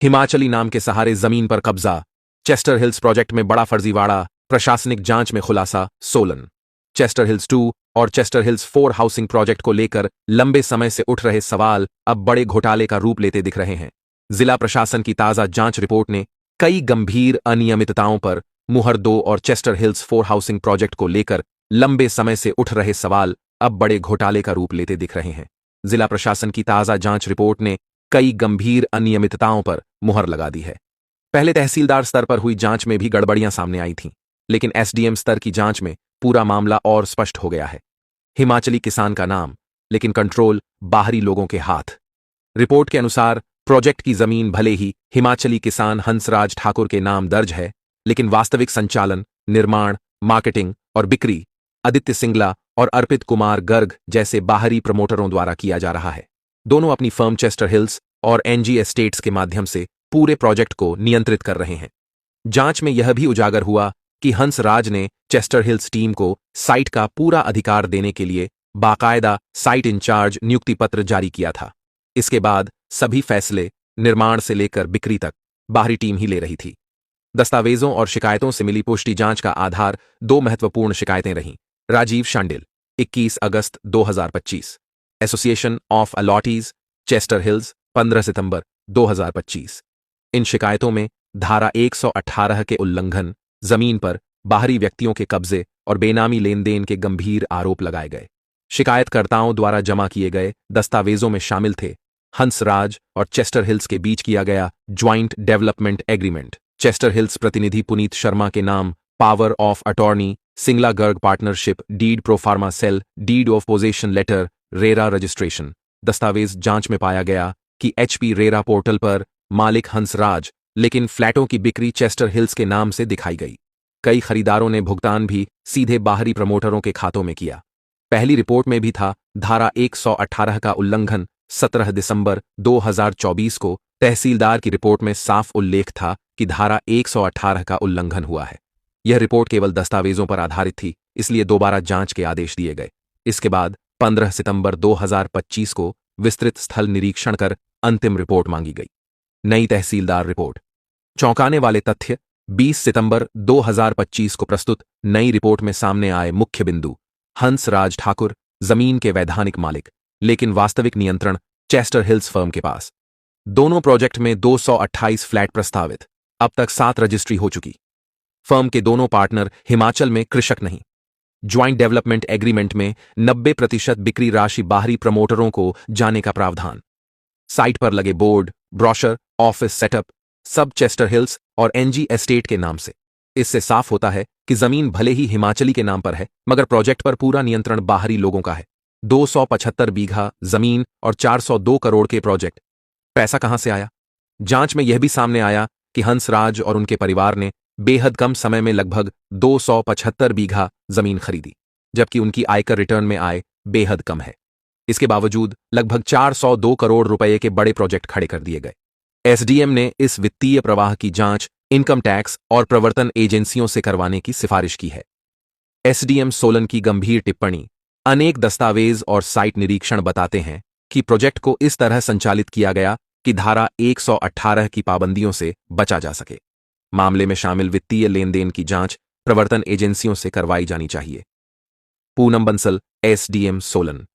हिमाचली नाम के सहारे जमीन पर कब्जा, चेस्टर हिल्स प्रोजेक्ट में बड़ा फर्जीवाड़ा, प्रशासनिक जांच में खुलासा सोलन। चेस्टर हिल्स 2 और चेस्टर हिल्स 4 हाउसिंग प्रोजेक्ट को लेकर लंबे समय से उठ रहे सवाल अब बड़े घोटाले का रूप लेते दिख रहे हैं। जिला प्रशासन की ताजा जांच रिपोर्ट ने कई गंभीर अनियमितताओं पर मुहर 2 और चेस्टर हिल्स 4 हाउसिंग प्रोजेक्ट को लेकर लंबे समय से उठ रहे सवाल अब बड़े घोटाले का रूप लेते दिख रहे हैं। जिला प्रशासन की ताजा जांच रिपोर्ट ने कई गंभीर अनियमितताओं पर मुहर लगा दी है। पहले तहसीलदार स्तर पर हुई जांच में भी गड़बड़ियां सामने आई थीं, लेकिन एसडीएम स्तर की जांच में पूरा मामला और स्पष्ट हो गया है। हिमाचली किसान का नाम, लेकिन कंट्रोल बाहरी लोगों के हाथ। रिपोर्ट के अनुसार प्रोजेक्ट की जमीन भले ही हिमाचली किसान हंसराज ठाकुर के नाम दर्ज है, लेकिन वास्तविक संचालन, निर्माण, मार्केटिंग और बिक्री आदित्य सिंगला और अर्पित कुमार गर्ग जैसे बाहरी प्रमोटरों द्वारा किया जा रहा है। दोनों अपनी फर्म चेस्टर हिल्स और एनजी एस्टेट्स के माध्यम से पूरे प्रोजेक्ट को नियंत्रित कर रहे हैं। जांच में यह भी उजागर हुआ कि हंसराज ने चेस्टर हिल्स टीम को साइट का पूरा अधिकार देने के लिए बाकायदा साइट इंचार्ज नियुक्ति पत्र जारी किया था। इसके बाद सभी फैसले निर्माण से लेकर बिक्री तक बाहरी टीम ही ले रही थी। दस्तावेजों और शिकायतों से मिली पुष्टि जांच का आधार 2 महत्वपूर्ण शिकायतें रहीं। राजीव शांडिल 21 अगस्त 2025, association of allottees Chester hills 15 सितंबर 2025। इन शिकायतों में धारा 118 के उल्लंघन, जमीन पर बाहरी व्यक्तियों के कब्जे और बेनामी लेन देन के गंभीर आरोप लगाए गए। शिकायतकर्ताओं द्वारा जमा किए गए दस्तावेजों में शामिल थे हंसराज और चेस्टर हिल्स के बीच किया गया joint development agreement, Chester Hills प्रतिनिधि पुनीत शर्मा के नाम power of attorney, Singla Garg partnership, deed proforma sale, deed of possession letter, RERA registration. दस्तावेज जांच में पाया गया कि एचपी रेरा पोर्टल पर मालिक हंसराज, लेकिन फ्लैटों की बिक्री चेस्टर हिल्स के नाम से दिखाई गई। कई खरीदारों ने भुगतान भी सीधे बाहरी प्रमोटरों के खातों में किया। पहली रिपोर्ट में भी था धारा 118 का उल्लंघन। 17 दिसंबर 2024 को तहसीलदार की रिपोर्ट में साफ उल्लेख था कि धारा 118 का उल्लंघन हुआ है। यह रिपोर्ट केवल दस्तावेजों पर आधारित थी, इसलिए दोबारा जांच के आदेश दिए गए। इसके बाद 15 सितंबर 2025 को विस्तृत स्थल निरीक्षण कर अंतिम रिपोर्ट मांगी गई। नई तहसीलदार रिपोर्ट। चौंकाने वाले तथ्य 20 सितंबर 2025 को प्रस्तुत नई रिपोर्ट में सामने आए मुख्य बिंदु। हंसराज ठाकुर जमीन के वैधानिक मालिक, लेकिन वास्तविक नियंत्रण चेस्टर हिल्स फर्म के पास। दोनों प्रोजेक्ट में 228 फ्लैट प्रस्तावित, अब तक 7 रजिस्ट्री हो चुकी। फर्म के दोनों पार्टनर हिमाचल में कृषक नहीं। ज्वाइंट डेवलपमेंट एग्रीमेंट में 90% बिक्री राशि बाहरी प्रमोटरों को जाने का प्रावधान। साइट पर लगे बोर्ड, ब्रोशर, ऑफिस सेटअप सब चेस्टर हिल्स और एनजी एस्टेट के नाम से। इससे साफ होता है कि जमीन भले ही हिमाचली के नाम पर है, मगर प्रोजेक्ट पर पूरा नियंत्रण बाहरी लोगों का है। 275 बीघा जमीन और 402 करोड़ के प्रोजेक्ट। पैसा कहां से आया? जांच में यह भी सामने आया कि हंसराज और उनके परिवार ने बेहद कम समय में लगभग 275 बीघा जमीन खरीदी, जबकि उनकी आयकर रिटर्न में आय बेहद कम है। इसके बावजूद लगभग 402 करोड़ रुपए के बड़े प्रोजेक्ट खड़े कर दिए गए। एसडीएम ने इस वित्तीय प्रवाह की जांच इनकम टैक्स और प्रवर्तन एजेंसियों से करवाने की सिफारिश की है। एसडीएम सोलन की गंभीर टिप्पणी। अनेक दस्तावेज और साइट निरीक्षण बताते हैं कि प्रोजेक्ट को इस तरह संचालित किया गया कि धारा 118 की पाबंदियों से बचा जा सके। मामले में शामिल वित्तीय लेन देन की जांच प्रवर्तन एजेंसियों से करवाई जानी चाहिए। पूनम बंसल, एसडीएम सोलन।